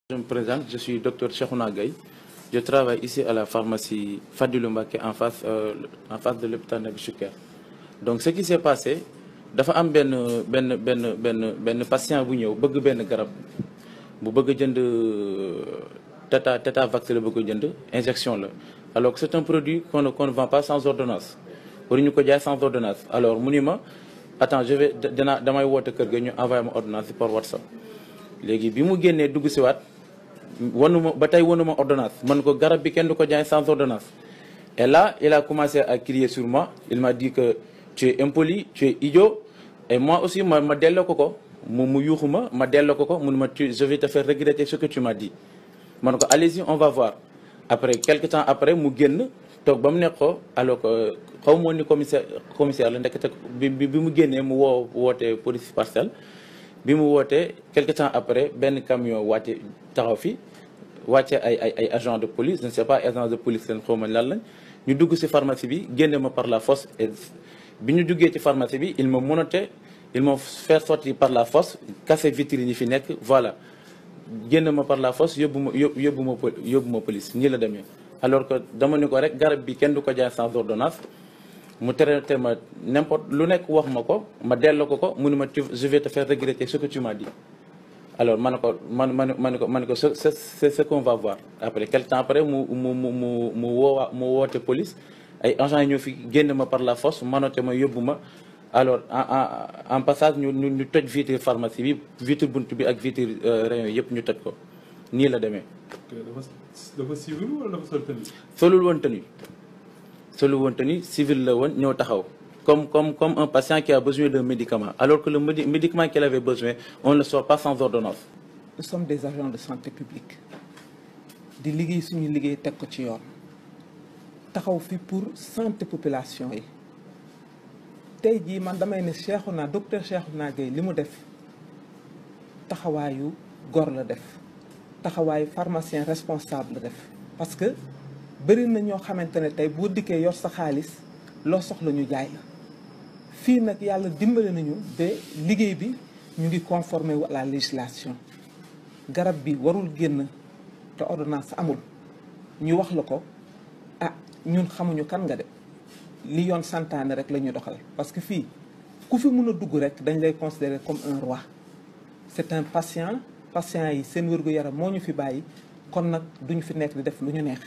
Je me présente, je suis docteur Cheikhouna Gaye. Je travaille ici à la pharmacie Fadilou Mbacké en face de l'hôpital Nabil Choucair. Donc ce qui s'est passé, dafa am benn patient bu ñëw bëgg benn garab bu bëgg jënd Tetavax la bëgg jënd injection la. Alors que c'est un produit qu'on ne vend pas sans ordonnance. waruñu ko jaay sans ordonnance. Alors mu ni ma attends damay woote kër ga ñu envoyé ma ordonnance par WhatsApp. léegi bi mu génnee dugg si waat wanuma ba tey wanuma ordonnance man ko garab bi kenn du ko jaay sans ordonnance. Et là il a commencé à crier sur moi, il m'a dit que tu es impoli, tu es idiot. Et moi aussi ma delloo ko mu yuuxu ma delloo ko mu ne ma je vais te faire regretter ce que tu m'as dit. man ko allez-y on va voir. Après quelque temps après mu génn toog ba mu nekk ko alors que xaw ma woon ni commissaire la ndekete bi mu génnee mu woote police parcelle. bi mu wootee quelque temps après benn camion wàcce taxaw fi wàcce ay agent de police, je ne sais pas agent de police leen xaw ma lan lañ ñu dugg ci pharmacie bi génne ma par la force. Et bi ñu duggee ci pharmacie bi ils m'ont menotté, ils m'ont fait sortir par la force, casser vitrine yi fi nekk, voilà génne ma par la force yóbbu ma police nii la demee. Alors que dama ni ko rek garab bi kenn du ko jaay sans ordonnance mu traité ma n'importe lu nekk wax ma ko ma delloo ko mu ne ma je vais te faire regretter ce que tu m'as dit. Alors man ko c'est ce qu'on va voir. Après quelque temps après mu woote police ay agents yi ñoo fi génn ma par la force manote ma yóbbu ma. Alors en passage ñu toj vitre pharmacie bi, vitre bunt bi ak vitre rayon yëpp ñu toj ko nii la demee. dafa civil wala dafa sol tenue? solul woon tenue civil la woon ñëw taxaw comme un patient qui a besoin d'un médicament, alors que le médicament qu'il avait besoin on ne le sort pas sans ordonnance. Nous sommes des agents de santé publique di liggéey suñu liggéey teg ko ci yoon taxaw fi pour santé population yi. tey jii man damay ne docteur Cheikhouna Gaye li mu def taxawaayu góor la def, taxawaayu pharmacien responsable la def. Parce que bëri na ñoo xamante ne tey boo dikkee yor sa xaalis loo soxla ñu jaay la. fii nag yàlla dimbali nañu ba liggéey bi ñu ngi conformé wu à la législation. garab bi warul génn te ordonnance amul ñu wax la ko ñun xamuñu kan nga de. li yoon santaane rek la ñuy doxal parce que fii ku fi mën a dugg rek dañ lay considérer comme un roi. C'est un patient yi seen wér-gu-yaram moo ñu fi bàyyi kon nag duñ fi nekk di def lu ñu neex.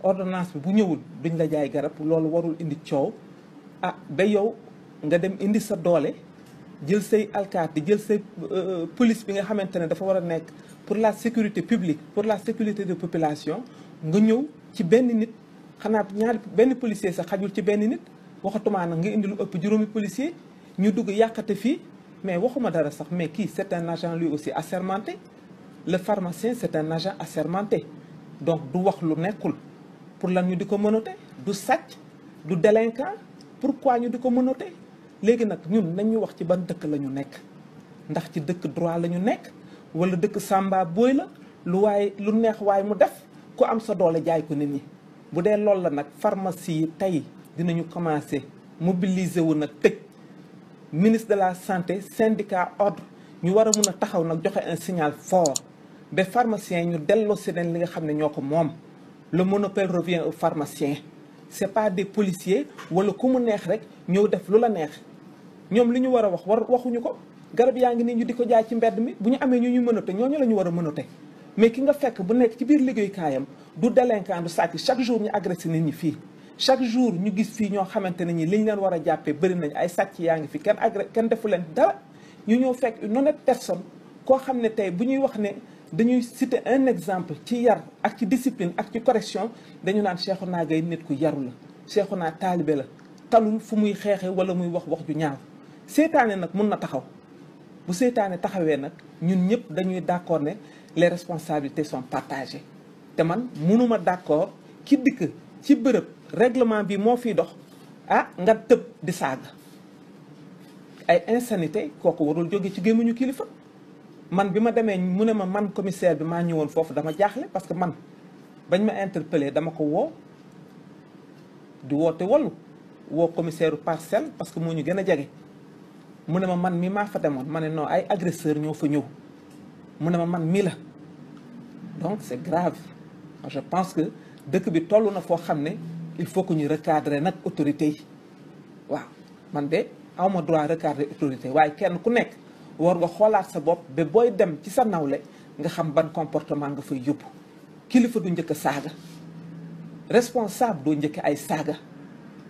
ordonnance bi bu ñëwul duñ la jaay garab loolu warul indi coow ba yow nga dem indi sa doole jël say alkaati jël say police bi nga xamante ne dafa war a nekk pour la sécurité publique, pour la sécurité de population nga ñëw ci benn nit. xanaa benn policier sax xajul ci benn nit waxatumaa nag nga indi lu ëpp juróomi policier ñu dugg yàqate fii. mais waxuma dara sax mais kii c'est un agent lui aussi assermenté. Le pharmacien c'est un agent assermenté, donc du wax lu nekkul pour lan ñu di ko menotté, du sàcc du délinquant, pourquoi ñu di ko menotté. léegi nag ñun nañ ñu wax ci ban dëkk la ñu nekk, ndax ci dëkk droit la ñu nekk wala dëkk samba booy la lu neex waaye mu def ku am sa doole jaay ko nit ñi. bu dee loolu la nag pharmacie yi tey dinañu commencer mobiliser wu nag tëj ministre de la santé, syndicat, ordre ñu war a mun a taxaw nag joxe un signal fort ba pharmaciens yi ñu delloo si leen li nga xam ne ñoo ko moom. Le monopole revient aux pharmaciens, c'est pas des policiers wala ku mu neex rek ñëw def lu la neex. ñoom li ñu war a waxuñu ko. garab yaa ngi nii ñu di ko jaay ci mbedd mi bu ñu amee ñu mënote ñooñu la ñu war a mënote. mais ki nga fekk bu nekk ci biir liggéeyukaayam du délinquant du sàcc, chaque jour ñu agressé nit ñi fii. chaque jour ñu gis fii ñoo xamante ne ñi liñ leen war a jàppee bëri nañ ay sàcc yaa ngi fi kenn defu leen dara. ñu ñëw fekk une honnête personne koo xam ne tey bu ñuy wax ne dañuy citer un exemple ci yar ak ci discipline ak ci correction dañu naan Cheikhouna Gaye nit ku yaru la, Cheikhouna taalibe la, talul fu muy xeexe wala muy wax ju ñaaw. seetaane nag mun na taxaw bu seetaane taxawee nag ñun ñëpp dañuy d'accord ne les responsabilités sont partagées. te man mënuma d'accord ki dikk ci bërëb règlement bi moo fiy dox nga tëb di saaga ay insanité kooku warul jóge ci gémmiñu kilifa. man bi ma demee mu ne ma man commissaire bi maa ñëwoon foofu dama jaaxle parce que man bañ ma interpellé dama ko woo di woote wallu woo commissaire parcelle parce que moo ñu gën a jege. mu ne ma man mi maa fa demoon ma ne non ay agresseur ñoo fa ñëw mu ne ma man mii la donc c'est grave. Je pense que dëkk bi toll na foo xam ne il faut que ñu recadrer nag autorité yi waaw man de awma droit recadrer autorité waaye kenn ku nekk war nga xoolaat sa bopp ba booy dem ci sa nawle nga xam ban comportement nga fay yóbbu. Kilifa du njëkk a saaga responsable doo njëkk ay saaga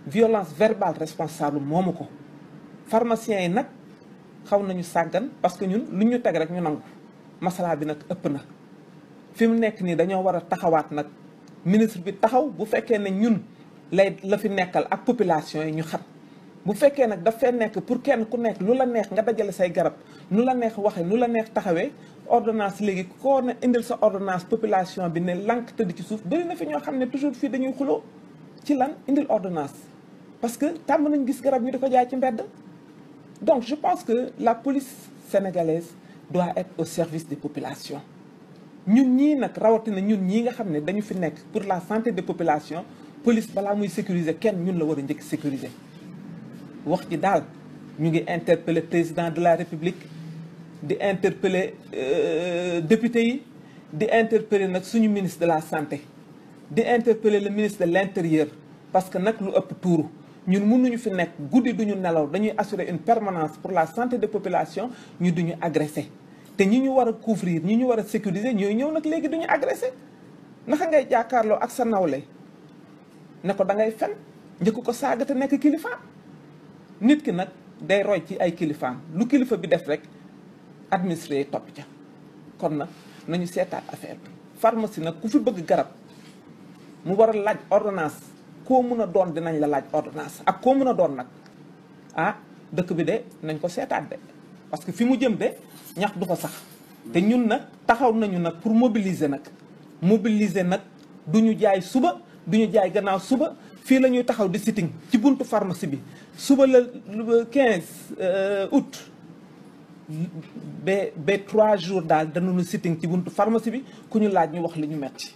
violence verbale responsable moomu ko. Pharmaciens yi nag xaw nañu sàggan parce que ñun lu ñu teg rek ñu nangu masala bi nag ëpp na fi mu nekk nii dañoo war a taxawaat nag ministre bi taxaw bu fekkee ne ñun la fi nekkal ak population yi ñu xam bu fekkee nag daf fee nekk pour kenn ku nekk lu la neex nga dajale say garab nu la neex waxee nu la neex taxawee ordonnance léegi koo ne indil sa ordonnance population bi ne lank tëdd ci suuf bëri na fi ñoo xam ne toujours fii dañuy xuloo ci lan indil ordonnance parce que tàmm nañ gis garab ñu di ko jaay ci mbedd. Donc je pense que la police sénégalaise doit être au service des populations ñun ñii nag rawatina ñun ñii nga xam ne dañu fi nekk pour la santé des populations police balaa muy sécuriser kenn ñun la war a njëkk sécuriser. wax ji daal ñu ngi interpeller président de la république di interpeller député yi di interpeller nag suñu ministre de la santé di interpeller le ministre de l'intérieur parce que nag lu ëpp tuuru ñun mënuñu fi nekk guddi duñu nelaw dañuy assurer une permanence pour la santé des populations ñu duñu agressé te ñi ñu war a couvrir ñi ñu war a sécuriser ñooy ñëw nag léegi duñu agressé naka ngay jàkkaarloo ak sa nawle ne ko da ngay fen njëkk ko saaga te nekk kilifaam nit ki nag day roy ci ay kilifaam lu kilifa bi def rek administré yi topp ca kon nag nañu seetaat affaire bi pharmacie nag ku fi bëgg garab mu war a laaj ordonnance koo mun a doon dinañ la laaj ordonnance ak koo mun a doon nag ah dëkk bi de nañ ko seetaat de parce que fi mu jëm de ñax du ko sax te ñun nag taxaw nañu nag pour mobiliser nag du ñu jaay suba du ñu jaay gannaaw suba fii la ñuy taxaw di sitting ci buntu pharmacie bi suba la 15 août ba 3 jours daal danañu sitting ci buntu pharmacie bi ku ñu laaj ñu wax li ñu metti